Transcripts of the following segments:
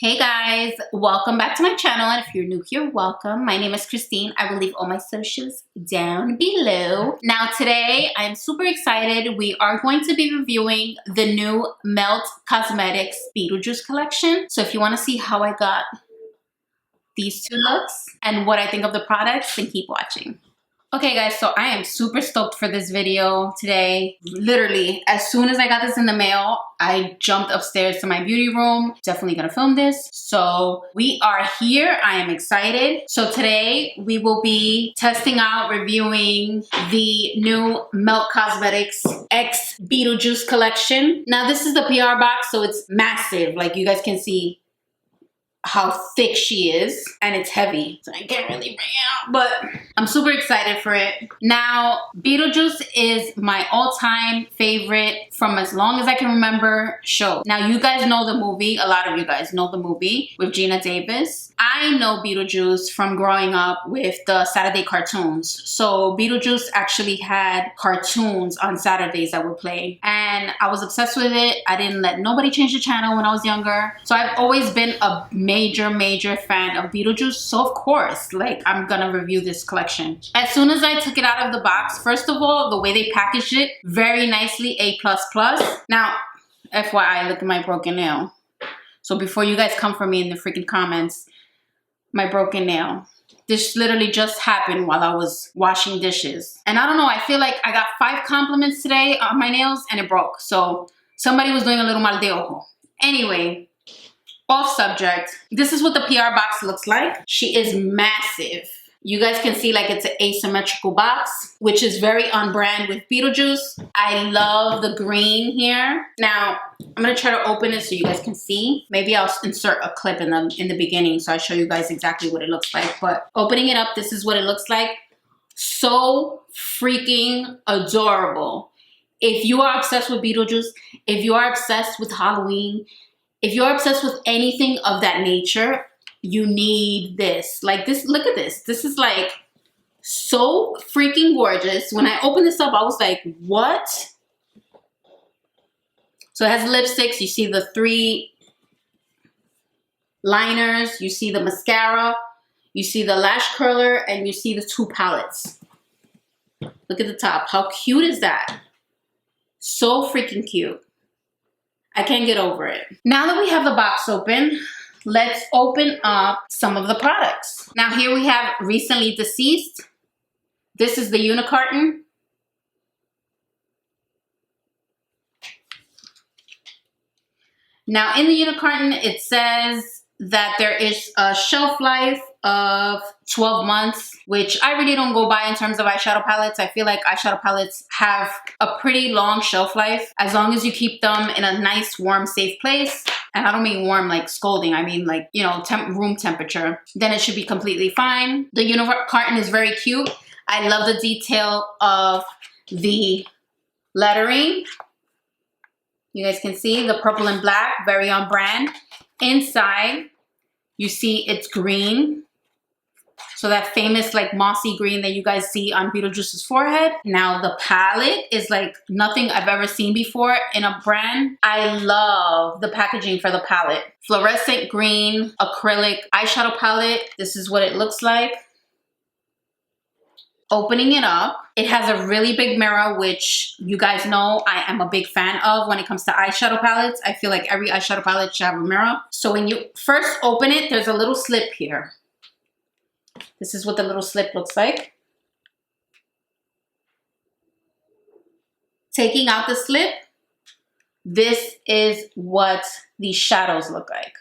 Hey guys, welcome back to my channel, and if you're new here, welcome. My name is Christine. I will leave all my socials down below. Now today, I'm super excited. We are going to be reviewing the new Melt Cosmetics Beetlejuice collection. So if you want to see how I got these two looks and what I think of the products, then keep watching. Okay guys, so I am super stoked for this video today. Literally, as soon as I got this in the mail, I jumped upstairs to my beauty room. Definitely gonna film this. So we are here, I am excited. So today we will be testing out, reviewing the new Melt Cosmetics X Beetlejuice collection. Now this is the PR box, so it's massive. Like you guys can see how thick she is, and it's heavy, so I can't really bring it out, but I'm super excited for it. Now, Beetlejuice is my all-time favorite from as long as I can remember show. Now, you guys know the movie, a lot of you guys know the movie with Gina Davis. I know Beetlejuice from growing up with the Saturday cartoons. So Beetlejuice actually had cartoons on Saturdays that would play, and I was obsessed with it. I didn't let nobody change the channel when I was younger, so I've always been a major fan of Beetlejuice. So of course, like, I'm gonna review this collection. As soon as I took it out of the box, first of all, the way they packaged it, very nicely, A++. Now, FYI, look at my broken nail. So before you guys come for me in the freaking comments, my broken nail. This literally just happened while I was washing dishes. And I don't know, I feel like I got 5 compliments today on my nails and it broke. So somebody was doing a little mal de ojo. Anyway, off subject, this is what the PR box looks like. She is massive. You guys can see, like, it's an asymmetrical box, which is very on brand with Beetlejuice. I love the green here. Now, I'm gonna try to open it so you guys can see. Maybe I'll insert a clip in the beginning so I show you guys exactly what it looks like. But opening it up, this is what it looks like. So freaking adorable. If you are obsessed with Beetlejuice, if you are obsessed with Halloween, if you're obsessed with anything of that nature, you need this. Like this, look at this. This is like so freaking gorgeous. When I opened this up, I was like, what? So it has lipsticks. You see the 3 liners. You see the mascara. You see the lash curler. And you see the 2 palettes. Look at the top. How cute is that? So freaking cute. I can't get over it. Now that we have the box open, let's open up some of the products. Now here we have Recently Deceased. This is the unicarton. Now in the unicarton, it says that there is a shelf life of 12 months, which I really don't go by in terms of eyeshadow palettes. I feel like eyeshadow palettes have a pretty long shelf life as long as you keep them in a nice, warm, safe place. And I don't mean warm like scalding. I mean like, you know, room temperature. Then it should be completely fine. The unicarton is very cute. I love the detail of the lettering. You guys can see the purple and black, very on brand. Inside, you see it's green. So that famous like mossy green that you guys see on Beetlejuice's forehead. Now the palette is like nothing I've ever seen before in a brand. I love the packaging for the palette. Fluorescent green, acrylic eyeshadow palette. This is what it looks like. Opening it up, it has a really big mirror, which you guys know I am a big fan of when it comes to eyeshadow palettes. I feel like every eyeshadow palette should have a mirror. So when you first open it, there's a little slip here. This is what the little slip looks like. Taking out the slip, this is what the shadows look like.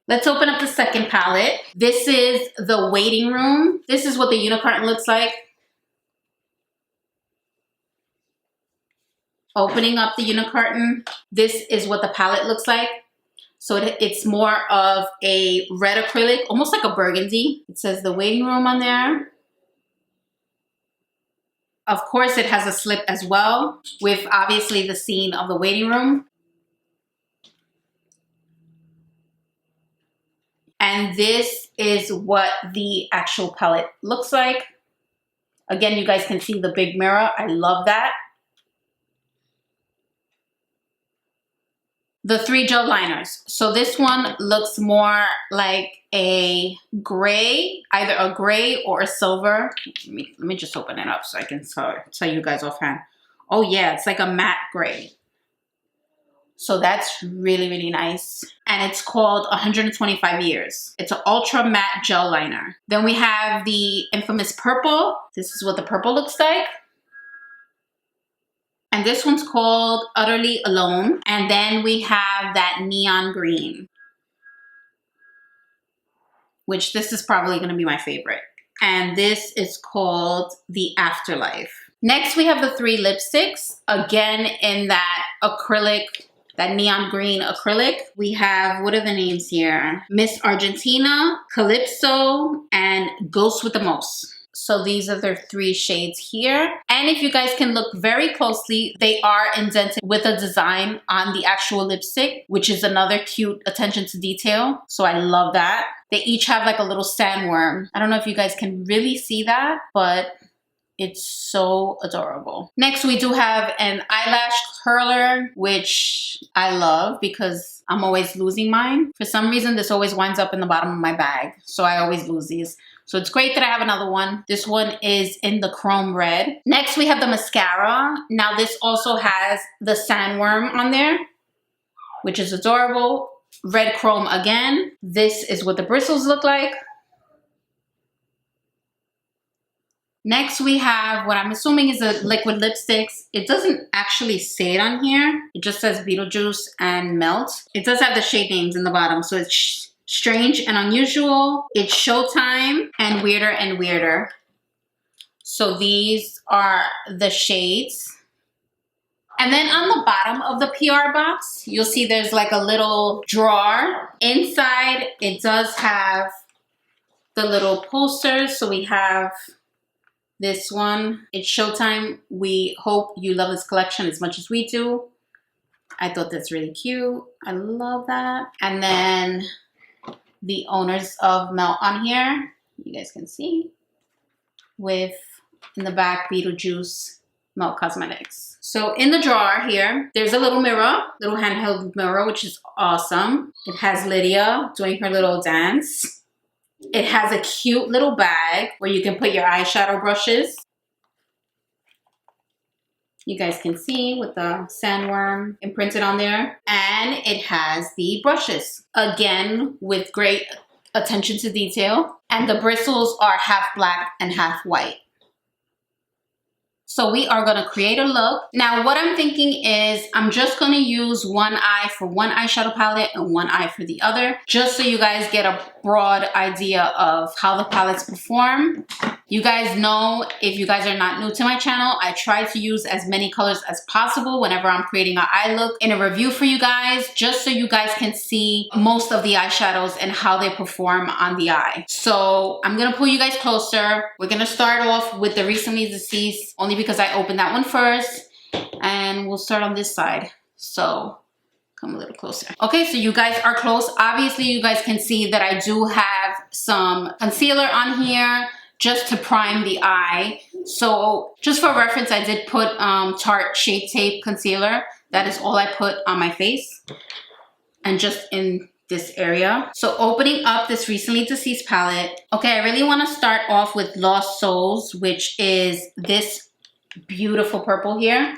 Let's open up the second palette. This is the waiting room. This is what the unicarton looks like. Opening up the unicarton, this is what the palette looks like. So it's more of a red acrylic, almost like a burgundy. It says the waiting room on there. Of course, it has a slip as well, with obviously the scene of the waiting room. And this is what the actual palette looks like. Again, you guys can see the big mirror. I love that. the 3 gel liners. So this one looks more like a gray, either a gray or a silver. Let me just open it up so I can tell you guys offhand. Oh yeah, it's like a matte gray. So that's really, really nice. And it's called 125 Years. It's an ultra matte gel liner. Then we have the infamous purple. This is what the purple looks like. And this one's called Utterly Alone. And then we have that neon green, which this is probably gonna be my favorite. And this is called the Afterlife. Next, we have the 3 lipsticks, again in that acrylic, that neon green acrylic. We have, what are the names here? Miss Argentina, Calypso, and Ghost with the Most. So these are their 3 shades here. And if you guys can look very closely, they are indented with a design on the actual lipstick, which is another cute attention to detail. So I love that. They each have like a little sandworm. I don't know if you guys can really see that, but it's so adorable. Next, we do have an eyelash curler, which I love because I'm always losing mine. For some reason, this always winds up in the bottom of my bag, so I always lose these. So it's great that I have another one. This one is in the chrome red. Next, we have the mascara. Now, this also has the sandworm on there, which is adorable. Red chrome again. This is what the bristles look like. Next, we have what I'm assuming is a liquid lipsticks. It doesn't actually say it on here. It just says Beetlejuice and Melt. It does have the shade names in the bottom, so it's Strange and Unusual. It's Showtime and Weirder and Weirder. So these are the shades. And then on the bottom of the PR box, you'll see there's like a little drawer. Inside, it does have the little posters. So we have this one. It's Showtime. We hope you love this collection as much as we do. I thought that's really cute. I love that. And then the owners of Melt on here, you guys can see, with in the back Beetlejuice Melt Cosmetics. So in the drawer here, there's a little mirror, little handheld mirror, which is awesome. It has Lydia doing her little dance. It has a cute little bag where you can put your eyeshadow brushes. You guys can see with the sandworm imprinted on there. And it has the brushes, again, with great attention to detail. And the bristles are half black and half white. So we are gonna create a look. Now what I'm thinking is I'm just gonna use one eye for one eyeshadow palette and one eye for the other, just so you guys get a broad idea of how the palettes perform. You guys know, if you guys are not new to my channel, I try to use as many colors as possible whenever I'm creating an eye look in a review for you guys, just so you guys can see most of the eyeshadows and how they perform on the eye. So I'm gonna pull you guys closer. We're gonna start off with the recently deceased, only because I opened that one first, and we'll start on this side. So come a little closer. Okay, so you guys are close. Obviously, you guys can see that I do have some concealer on here, just to prime the eye. So just for reference, I did put Tarte Shape Tape Concealer. That is all I put on my face and just in this area. So opening up this recently deceased palette. Okay, I really wanna start off with Lost Souls, which is this beautiful purple here.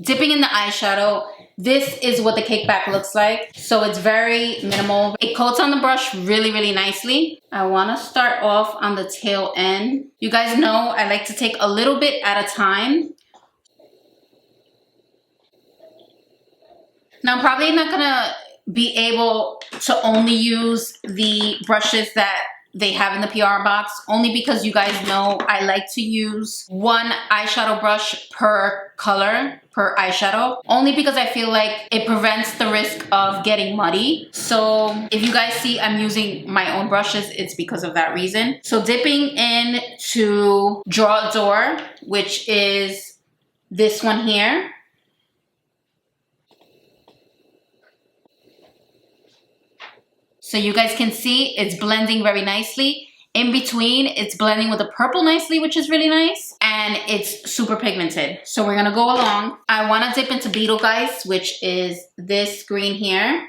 Dipping in the eyeshadow, this is what the cake back looks like. So it's very minimal. It coats on the brush really, really nicely. I wanna start off on the tail end. You guys know I like to take a little bit at a time. Now I'm probably not gonna be able to only use the brushes that they have in the PR box, only because you guys know I like to use one eyeshadow brush per color, per eyeshadow, only because I feel like it prevents the risk of getting muddy. So if you guys see I'm using my own brushes, it's because of that reason. So dipping into Draw a Door, which is this one here. So you guys can see it's blending very nicely. in between, it's blending with the purple nicely, which is really nice. And it's super pigmented. So we're gonna go along. I wanna dip into Beetlejuice, which is this green here.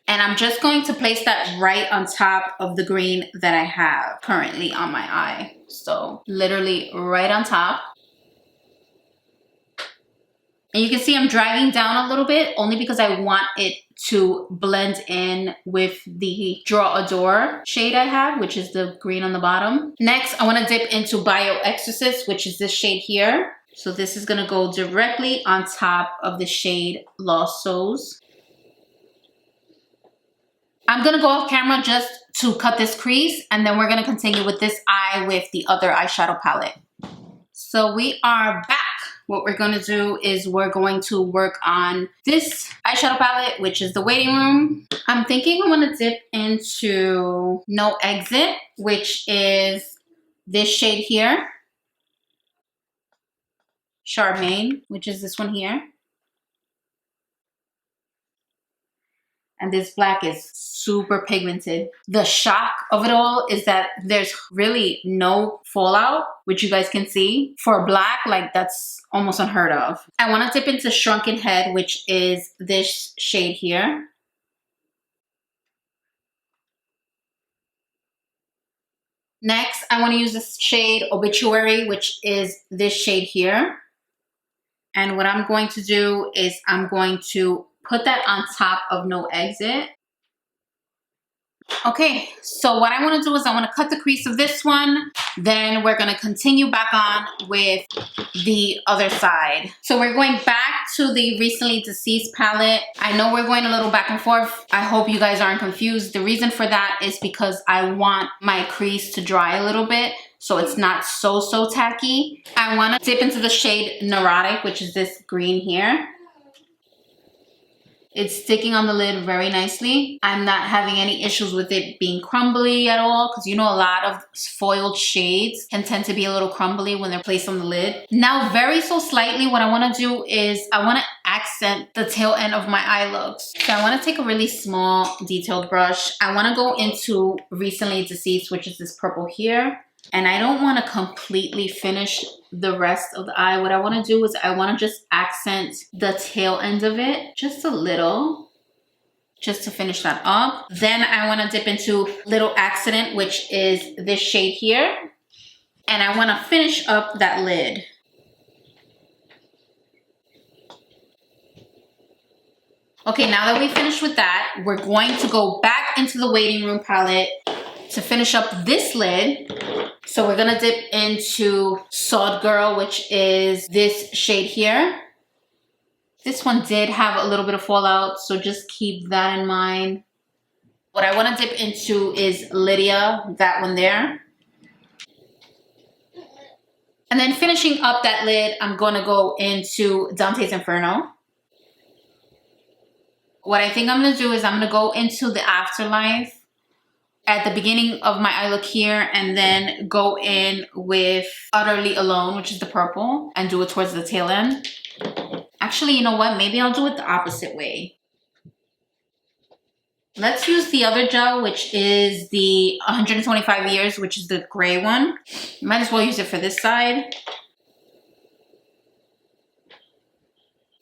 And I'm just going to place that right on top of the green that I have currently on my eye. So literally right on top. And you can see I'm dragging down a little bit only because I want it to blend in with the Draw Adore shade I have, which is the green on the bottom. Next, I want to dip into Bio Exorcist, which is this shade here. So this is going to go directly on top of the shade Lost Souls. I'm going to go off camera just to cut this crease, and then we're going to continue with this eye with the other eyeshadow palette. So we are back. What we're going to do is we're going to work on this eyeshadow palette, which is the Waiting Room. I'm thinking I'm going to dip into No Exit, which is this shade here. Charmaine, which is this one here. And this black is super pigmented. The shock of it all is that there's really no fallout, which you guys can see. For black, like that's almost unheard of. I want to dip into Shrunken Head, which is this shade here. Next, I want to use this shade Obituary, which is this shade here. And what I'm going to do is I'm going to put that on top of No Exit. Okay, so what I want to do is I want to cut the crease of this one. Then we're going to continue back on with the other side. So we're going back to the Recently Deceased palette. I know we're going a little back and forth. I hope you guys aren't confused. The reason for that is because I want my crease to dry a little bit, so it's not so tacky. I want to dip into the shade Neurotic, which is this green here. It's sticking on the lid very nicely. I'm not having any issues with it being crumbly at all, because you know a lot of foiled shades can tend to be a little crumbly when they're placed on the lid. Now, very slightly, what I want to do is I want to accent the tail end of my eye looks. So I want to take a really small detailed brush. I want to go into Recently Deceased, which is this purple here. And I don't want to completely finish the rest of the eye. What I want to do is I want to just accent the tail end of it just a little, just to finish that up. Then I want to dip into Little Accident, which is this shade here. And I want to finish up that lid. Okay, now that we finished with that, we're going to go back into the Waiting Room palette to finish up this lid. So we're gonna dip into Sod Girl, which is this shade here. This one did have a little bit of fallout, so just keep that in mind. What I wanna dip into is Lydia, that one there. And then finishing up that lid, I'm gonna go into Dante's Inferno. What I think I'm gonna do is I'm gonna go into the Afterlife at the beginning of my eye look here, and then go in with Utterly Alone, which is the purple, and do it towards the tail end. Actually, you know what? Maybe I'll do it the opposite way. Let's use the other gel, which is the 125 Years, which is the gray one. Might as well use it for this side.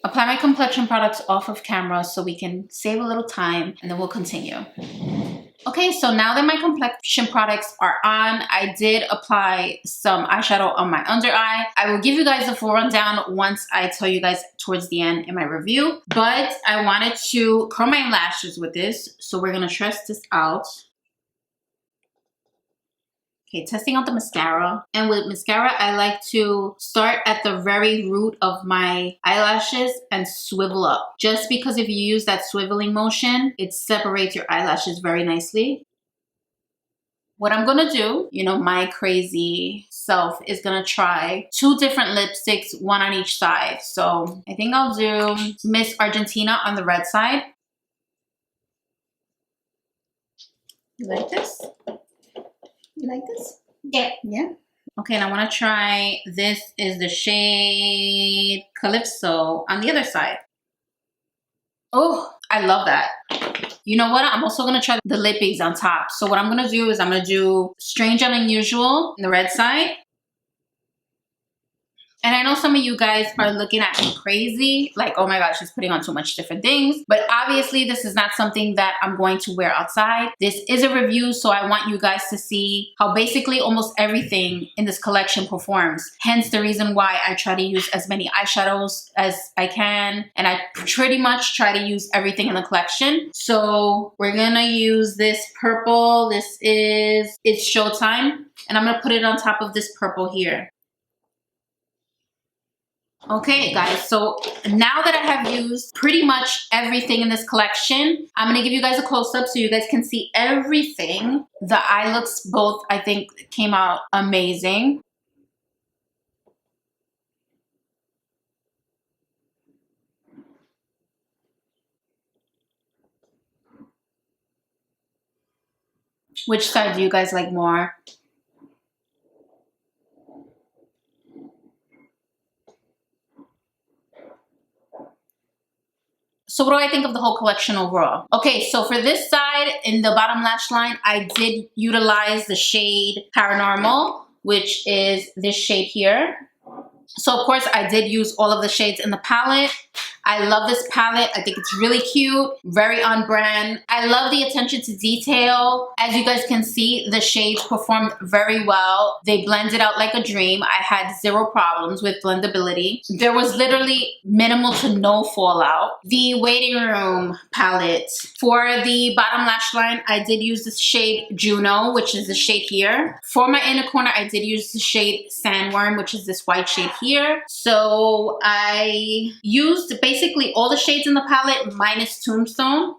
Apply my complexion products off of camera so we can save a little time, and then we'll continue. Okay, so now that my complexion products are on, I did apply some eyeshadow on my under eye. I will give you guys a full rundown once I tell you guys towards the end in my review. But I wanted to curl my lashes with this, so we're gonna test this out. Okay, testing out the mascara. And with mascara, I like to start at the very root of my eyelashes and swivel up. Just because if you use that swiveling motion, it separates your eyelashes very nicely. What I'm gonna do, you know, my crazy self is gonna try 2 different lipsticks, one on each side. So I think I'll do Miss Argentina on the red side. You like this? You like this? Yeah. Yeah? Okay, and I want to try, this is the shade Calypso on the other side. Oh, I love that. You know what? I'm also going to try the lippies on top. So what I'm going to do is I'm going to do Strange and Unusual on the red side. And I know some of you guys are looking at me crazy, like, oh my gosh, she's putting on too much different things. But obviously, this is not something that I'm going to wear outside. This is a review, so I want you guys to see how basically almost everything in this collection performs. Hence the reason why I try to use as many eyeshadows as I can. And I pretty much try to use everything in the collection. So we're gonna use this purple. It's Showtime. And I'm gonna put it on top of this purple here. Okay guys, so now that I have used pretty much everything in this collection, I'm gonna give you guys a close-up so you guys can see everything. The eye looks both, I think, came out amazing. Which side do you guys like more? So what do I think of the whole collection overall? Okay, so for this side, in the bottom lash line, I did utilize the shade Paranormal, which is this shade here. So of course, I did use all of the shades in the palette. I love this palette. I think it's really cute, very on brand. I love the attention to detail. As you guys can see, the shades performed very well. They blended out like a dream. I had zero problems with blendability. There was literally minimal to no fallout. The Waiting Room palette. For the bottom lash line, I did use the shade Juno, which is the shade here. For my inner corner, I did use the shade Sandworm, which is this white shade here. So I used basically all the shades in the palette minus Tombstone.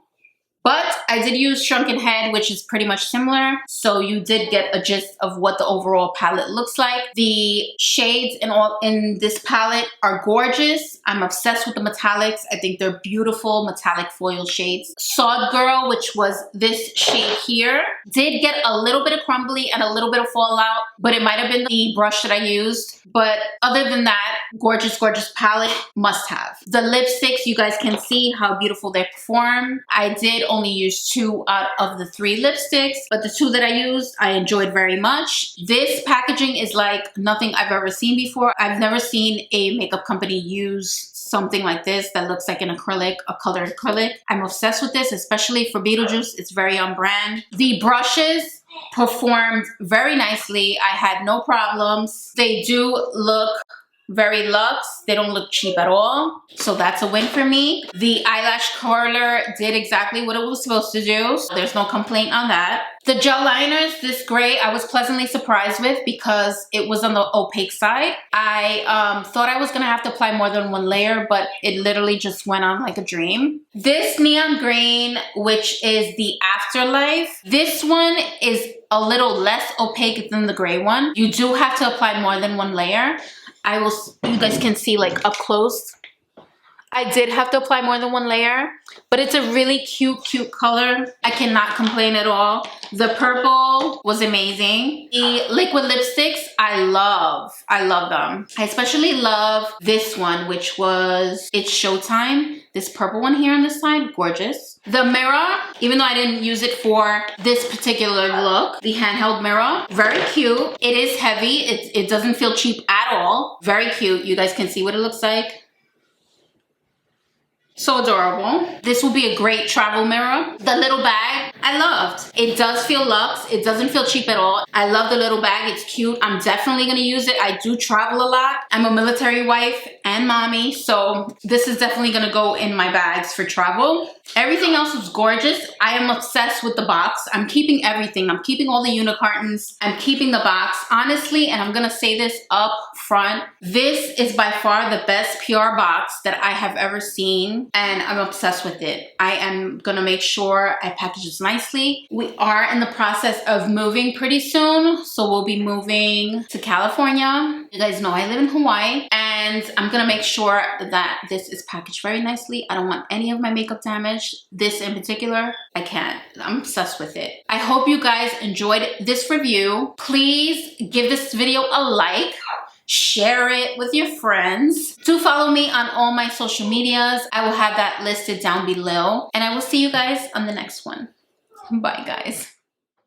But I did use Shrunken Head, which is pretty much similar. So you did get a gist of what the overall palette looks like. The shades in this palette are gorgeous. I'm obsessed with the metallics. I think they're beautiful metallic foil shades. Sod Girl, which was this shade here, did get a little bit of crumbly and a little bit of fallout, but it might have been the brush that I used. But other than that, gorgeous, gorgeous palette, must have. The lipsticks, you guys can see how beautiful they perform. I did only use 2 out of the 3 lipsticks, but the 2 that I used, I enjoyed very much. This packaging is like nothing I've ever seen before. I've never seen a makeup company use something like this that looks like an acrylic, a colored acrylic. I'm obsessed with this, especially for Beetlejuice. It's very on brand. The brushes performed very nicely. I had no problems. They do look very luxe. They don't look cheap at all. So that's a win for me. The eyelash curler did exactly what it was supposed to do. So there's no complaint on that. The gel liners, this gray, I was pleasantly surprised with because it was on the opaque side. I thought I was gonna have to apply more than 1 layer, but it literally just went on like a dream. This neon green, which is the Afterlife, this one is a little less opaque than the gray one. You do have to apply more than 1 layer. You guys can see like up close. I did have to apply more than 1 layer, but it's a really cute, cute color. I cannot complain at all. The purple was amazing. The liquid lipsticks, I love them. I especially love this one, which was, it's Showtime. This purple one here on this side, gorgeous. The mirror, even though I didn't use it for this particular look, the handheld mirror, very cute. It is heavy, it doesn't feel cheap at all. Very cute, you guys can see what it looks like. So adorable. This will be a great travel mirror. The little bag, I loved. It does feel luxe. It doesn't feel cheap at all. I love the little bag. It's cute. I'm definitely gonna use it. I do travel a lot. I'm a military wife and mommy, so this is definitely gonna go in my bags for travel. Everything else is gorgeous. I am obsessed with the box. I'm keeping everything. I'm keeping all the unicorns. I'm keeping the box. Honestly, and I'm gonna say this up front, this is by far the best PR box that I have ever seen. And I'm obsessed with it. I am gonna make sure I package this nicely. We are in the process of moving pretty soon. So we'll be moving to California. You guys know I live in Hawaii. And I'm gonna make sure that this is packaged very nicely. I don't want any of my makeup damaged. This in particular, I can't. I'm obsessed with it. I hope you guys enjoyed this review. Please give this video a like. share it with your friends. Do follow me on all my social medias. I will have that listed down below. And I will see you guys on the next one. Bye, guys.